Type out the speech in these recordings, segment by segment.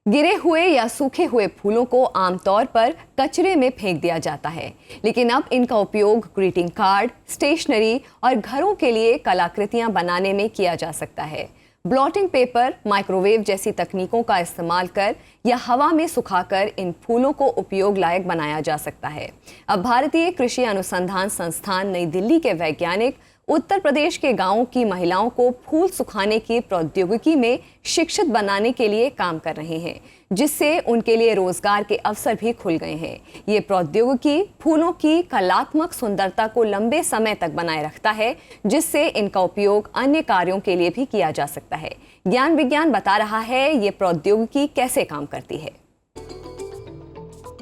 गिरे हुए या सूखे हुए फूलों को आमतौर पर कचरे में फेंक दिया जाता है, लेकिन अब इनका उपयोग ग्रीटिंग कार्ड, स्टेशनरी और घरों के लिए कलाकृतियां बनाने में किया जा सकता है। ब्लॉटिंग पेपर, माइक्रोवेव जैसी तकनीकों का इस्तेमाल कर या हवा में सुखाकर इन फूलों को उपयोग लायक बनाया जा सकता है। अब भारतीय कृषि अनुसंधान संस्थान नई दिल्ली के वैज्ञानिक उत्तर प्रदेश के गांवों की महिलाओं को फूल सुखाने की प्रौद्योगिकी में शिक्षित बनाने के लिए काम कर रहे हैं, जिससे उनके लिए रोजगार के अवसर भी खुल गए हैं। ये प्रौद्योगिकी फूलों की कलात्मक सुंदरता को लंबे समय तक बनाए रखता है, जिससे इनका उपयोग अन्य कार्यों के लिए भी किया जा सकता है। ज्ञान विज्ञान बता रहा है ये प्रौद्योगिकी कैसे काम करती है।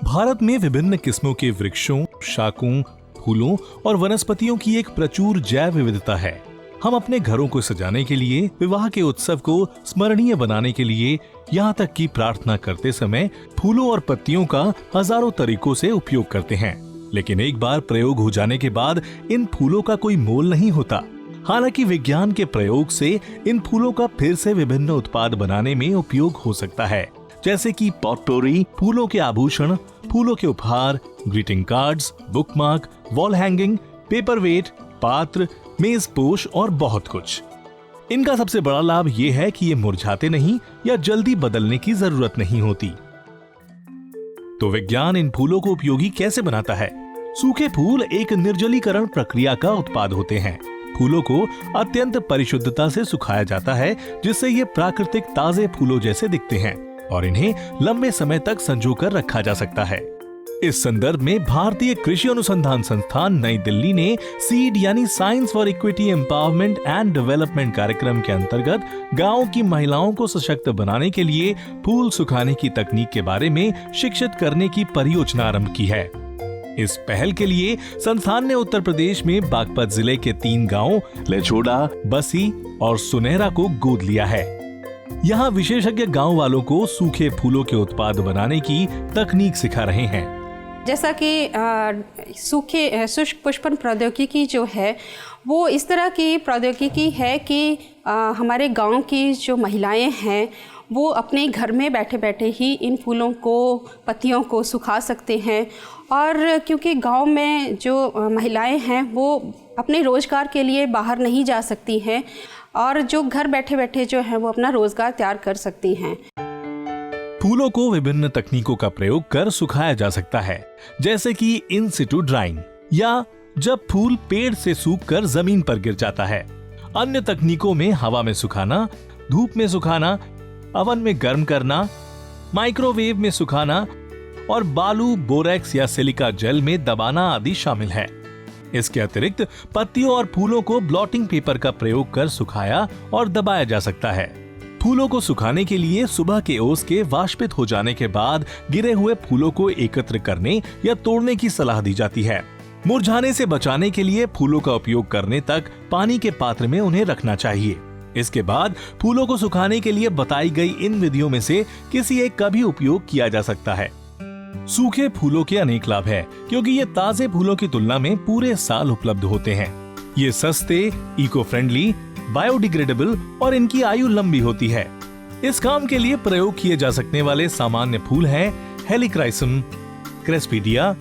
भारत में विभिन्न किस्मों के वृक्षों, शाकों, फूलों और वनस्पतियों की एक प्रचुर जैव विविधता है। हम अपने घरों को सजाने के लिए, विवाह के उत्सव को स्मरणीय बनाने के लिए, यहाँ तक कि प्रार्थना करते समय फूलों और पत्तियों का हजारों तरीकों से उपयोग करते हैं। लेकिन एक बार प्रयोग हो जाने के बाद इन फूलों का कोई मोल नहीं होता। हालांकि विज्ञान के प्रयोग से इन फूलों का फिर से विभिन्न उत्पाद बनाने में उपयोग हो सकता है, जैसे कि पॉटपोरी, फूलों के आभूषण, फूलों के उपहार, greeting cards, bookmark, wall hanging, paperweight, पात्र, मेजपोश और बहुत कुछ। इनका सबसे बड़ा लाभ ये है कि ये मुरझाते नहीं या जल्दी बदलने की जरूरत नहीं होती। तो विज्ञान इन फूलों को उपयोगी कैसे बनाता है? सूखे फूल एक निर्जलीकरण प्रक्रिया का उत्पाद होते हैं। फूलों को अत्यंत परिशुद्धता से सुखाया जाता है, जिससे ये प्राकृतिक ताजे फूलों जैसे दिखते हैं और इन्हें लंबे समय तक संजोकर रखा जा सकता है। इस संदर्भ में भारतीय कृषि अनुसंधान संस्थान नई दिल्ली ने सीड यानी science for equity empowerment and development कार्यक्रम के अंतर्गत गांव की महिलाओं को सशक्त बनाने के लिए फूल सुखाने की तकनीक के बारे में शिक्षित करने की परियोजना आरंभ की है। इस पहल के लिए संस्थान ने उत्तर प्रदेश में बागपत जिले के 3 गांवों लेछोड़ा, बसी और सुनहरा को गोद लिया है। यहाँ विशेषज्ञ गांव वालों को सूखे फूलों के उत्पाद बनाने की तकनीक सिखा रहे हैं। जैसा कि शुष्क पुष्पन प्रौद्योगिकी जो है वो इस तरह की प्रौद्योगिकी है कि हमारे गांव की जो महिलाएं हैं वो अपने घर में बैठे बैठे ही इन फूलों को, पत्तियों को सुखा सकते हैं। और क्योंकि गांव में जो महिलाएं हैं वो अपने रोज़गार के लिए बाहर नहीं जा सकती हैं और जो घर बैठे बैठे जो है वो अपना रोज़गार तैयार कर सकती हैं। फूलों को विभिन्न तकनीकों का प्रयोग कर सुखाया जा सकता है, जैसे कि इन सिटू ड्राइंग या जब फूल पेड़ से सूखकर जमीन पर गिर जाता है। अन्य तकनीकों में हवा में सुखाना, धूप में सुखाना, अवन में गर्म करना, माइक्रोवेव में सुखाना और बालू, बोरेक्स या सिलिका जेल में दबाना आदि शामिल है। इसके अतिरिक्त पत्तियों और फूलों को ब्लॉटिंग पेपर का प्रयोग कर सुखाया और दबाया जा सकता है। फूलों को सुखाने के लिए सुबह के ओस के वाष्पित हो जाने के बाद गिरे हुए फूलों को एकत्र करने या तोड़ने की सलाह दी जाती है। मुरझाने से बचाने के लिए फूलों का उपयोग करने तक पानी के पात्र में उन्हें रखना चाहिए। इसके बाद फूलों को सुखाने के लिए बताई गई इन विधियों में से किसी एक का भी उपयोग किया जा सकता है। सूखे फूलों के अनेक लाभ है, क्योंकि ये ताजे फूलों की तुलना में पूरे साल उपलब्ध होते हैं। ये सस्ते, इको फ्रेंडली, बायोडिग्रेडेबल और इनकी आयु लंबी होती है। इस काम के लिए प्रयोग किए जा सकने वाले सामान्य फूल हैं हेलिक्राइसम, क्रेस्पिडिया,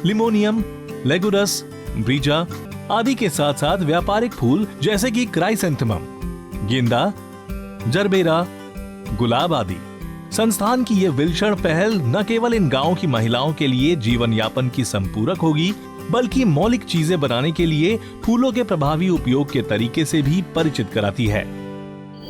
लिमोनियम, लेगुरस, ब्रीजा आदि के साथ साथ व्यापारिक फूल जैसे कि क्राइसेंथेमम, गेंदा, जरबेरा, गुलाब आदि। संस्थान की ये विलक्षण पहल न केवल इन गांवों की महिलाओं के लिए जीवन यापन की संपूरक होगी, बल्कि मौलिक चीजें बनाने के लिए फूलों के प्रभावी उपयोग के तरीके से भी परिचित कराती है।